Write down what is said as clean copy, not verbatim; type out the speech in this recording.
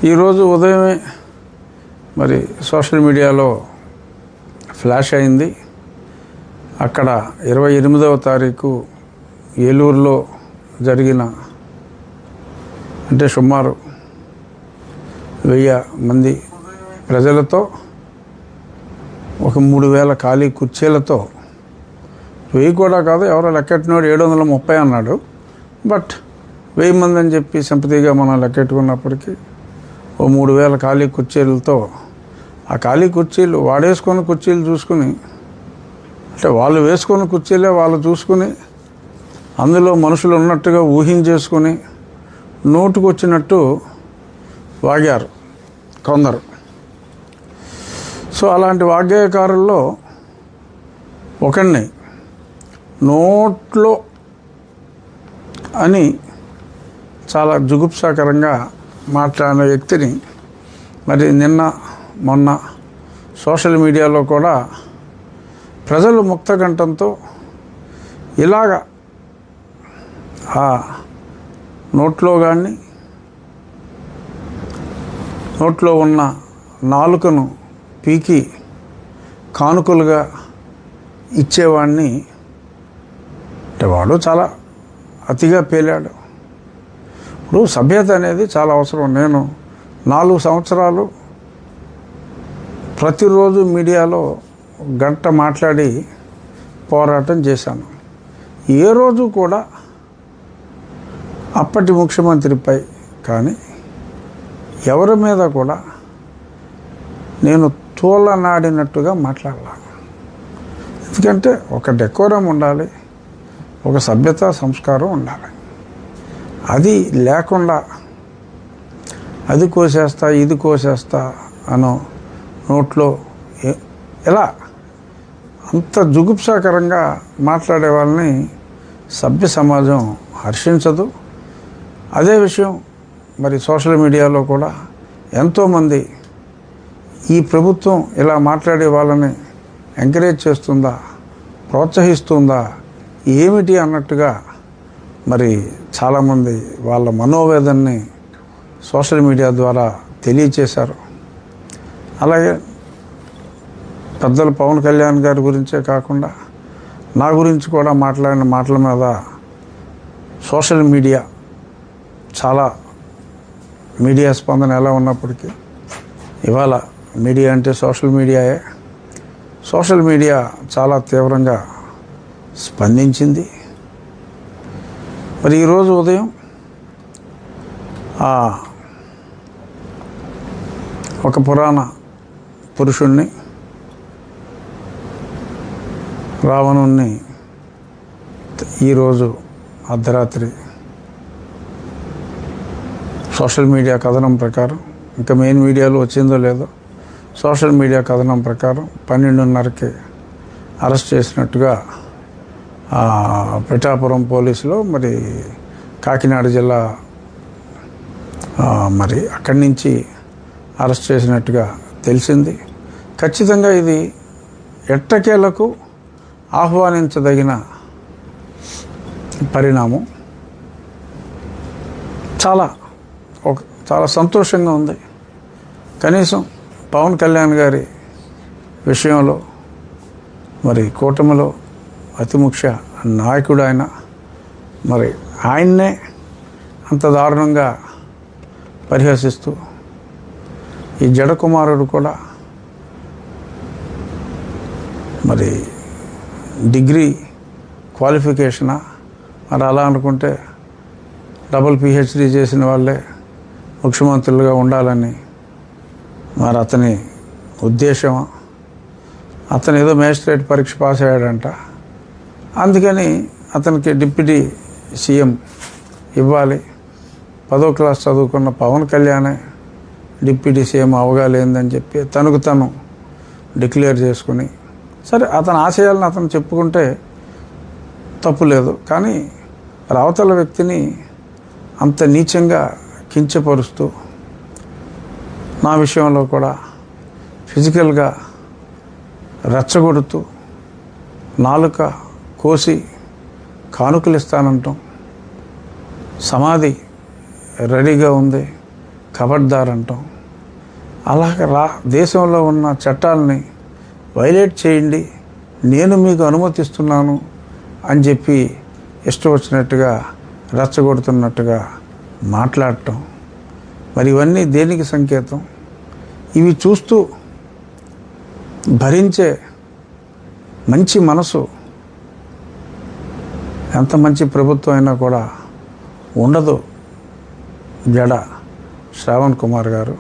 ఈరోజు ఉదయమే మరి సోషల్ మీడియాలో ఫ్లాష్ అయింది. అక్కడ 28వ తారీఖు ఏలూరులో జరిగిన అంటే సుమారు 1000 మంది ప్రజలతో ఒక 3000 ఖాళీ కుర్చీలతో 1000 కూడా కాదు, ఎవరో లెక్కెట్టినోడు 730 అన్నాడు. బట్ 1000 మంది అని చెప్పి సింపతిగా మనం లెక్కెట్టుకున్నప్పటికీ ఓ 3000 ఖాళీ కుర్చీలతో ఆ ఖాళీ కుర్చీలు వాడేసుకున్న కుర్చీలు చూసుకుని, అంటే వాళ్ళు వేసుకున్న కుర్చీలే వాళ్ళు చూసుకుని అందులో మనుషులు ఉన్నట్టుగా ఊహించేసుకుని నోటుకు వచ్చినట్టు వాగారు కొందరు. సో అలాంటి వాగ్గేయకారుల్లో ఒకడిని నోట్లో అని చాలా జుగుప్సాకరంగా మాట్లాడిన వ్యక్తిని మరి నిన్న మొన్న సోషల్ మీడియాలో కూడా ప్రజలు ముక్తకంఠంతో ఇలాగ ఆ నోట్లో కానీ నోట్లో ఉన్న నాలుకను పీకి కానుకలుగా ఇచ్చేవాడిని అంటే వాడు చాలా అతిగా పేలాడు. ఇప్పుడు సభ్యత అనేది చాలా అవసరం. నేను 4 సంవత్సరాలు ప్రతిరోజు మీడియాలో గంట మాట్లాడి పోరాటం చేశాను. ఏ రోజు కూడా అప్పటి ముఖ్యమంత్రిపై కానీ ఎవరి మీద కూడా నేను తోలనాడినట్టుగా మాట్లాడాలి. ఎందుకంటే ఒక డెకోరం ఉండాలి, ఒక సభ్యత సంస్కారం ఉండాలి. అది లేకుండా అది కోసేస్తా ఇది కోసేస్తా అనో నోట్లో ఎలా అంత జుగుప్సాకరంగా మాట్లాడే వాళ్ళని సభ్య సమాజం హర్షించదు. అదే విషయం మరి సోషల్ మీడియాలో కూడా ఎంతోమంది ఈ ప్రభుత్వం ఇలా మాట్లాడే వాళ్ళని ఎంకరేజ్ చేస్తుందా, ప్రోత్సహిస్తుందా ఏమిటి అన్నట్టుగా మరి చాలామంది వాళ్ళ మనోవేదనని సోషల్ మీడియా ద్వారా తెలియచేశారు. అలాగే పెద్దలు పవన్ కళ్యాణ్ గారి గురించే కాకుండా నా గురించి కూడా మాట్లాడిన మాటల మీద సోషల్ మీడియా చాలా మీడియా స్పందన ఎలా ఉన్నప్పటికీ ఇవాళ మీడియా అంటే సోషల్ మీడియాయే. సోషల్ మీడియా చాలా తీవ్రంగా స్పందించింది. మరి ఈరోజు ఉదయం ఒక పురాణ పురుషుణ్ణి రావణుణ్ణి ఈరోజు అర్ధరాత్రి సోషల్ మీడియా కథనం ప్రకారం, ఇంకా మెయిన్ మీడియాలో వచ్చిందో లేదో, సోషల్ మీడియా కథనం ప్రకారం 12:30కి అరెస్ట్ చేసినట్టుగా పిఠాపురం పోలీసులో మరి కాకినాడ జిల్లా మరి అక్కడి నుంచి అరెస్ట్ చేసినట్టుగా తెలిసింది. ఖచ్చితంగా ఇది ఎట్టకేలకు ఆహ్వానించదగిన పరిణామం. చాలా సంతోషంగా ఉంది. కనీసం పవన్ కళ్యాణ్ గారి విషయంలో మరి కూటమిలో అతి ముఖ్య నాయకుడు ఆయన, మరి ఆయన్నే అంత దారుణంగా పరిహసిస్తూ ఈ జడకుమారుడు కూడా మరి డిగ్రీ క్వాలిఫికేషనా, మరి అలా అనుకుంటే డబుల్ PhD చేసిన వాళ్ళే ముఖ్యమంత్రులుగా ఉండాలని మరి అతని ఉద్దేశమా? అతను ఏదో మ్యాజిస్ట్రేట్ పరీక్ష పాస్ అయ్యాడంట, అందుకని అతనికి డిప్యూటీ సీఎం ఇవ్వాలి. 10వ క్లాస్ చదువుకున్న పవన్ కళ్యాణే డిప్యూటీ సీఎం అవగాలేదని చెప్పి తనకు తను డిక్లేర్ చేసుకుని, సరే అతని ఆశయాలను అతను చెప్పుకుంటే తప్పు లేదు. కానీ అవతల వ్యక్తిని అంత నీచంగా కించపరుస్తూ నా విషయంలో కూడా ఫిజికల్గా రెచ్చగొడుతూ నాలుక కోసి కానుకలు ఇస్తానంటాం. సమాధి రెడీగా ఉంది, ఖబర్దార్ అంటాం. అలాగే దేశంలో ఉన్న చట్టాలని వైలేట్ చేయండి, నేను మీకు అనుమతిస్తున్నాను అని చెప్పి ఇష్టం వచ్చినట్టుగా రెచ్చగొడుతున్నట్టుగా మాట్లాడటం. మరి ఇవన్నీ దేనికి సంకేతం? ఇవి చూస్తూ భరించే మంచి మనసు ఎంత మంచి ప్రభుత్వం అయినా కూడా ఉండదు. జడ శ్రావణ్ కుమార్ గారు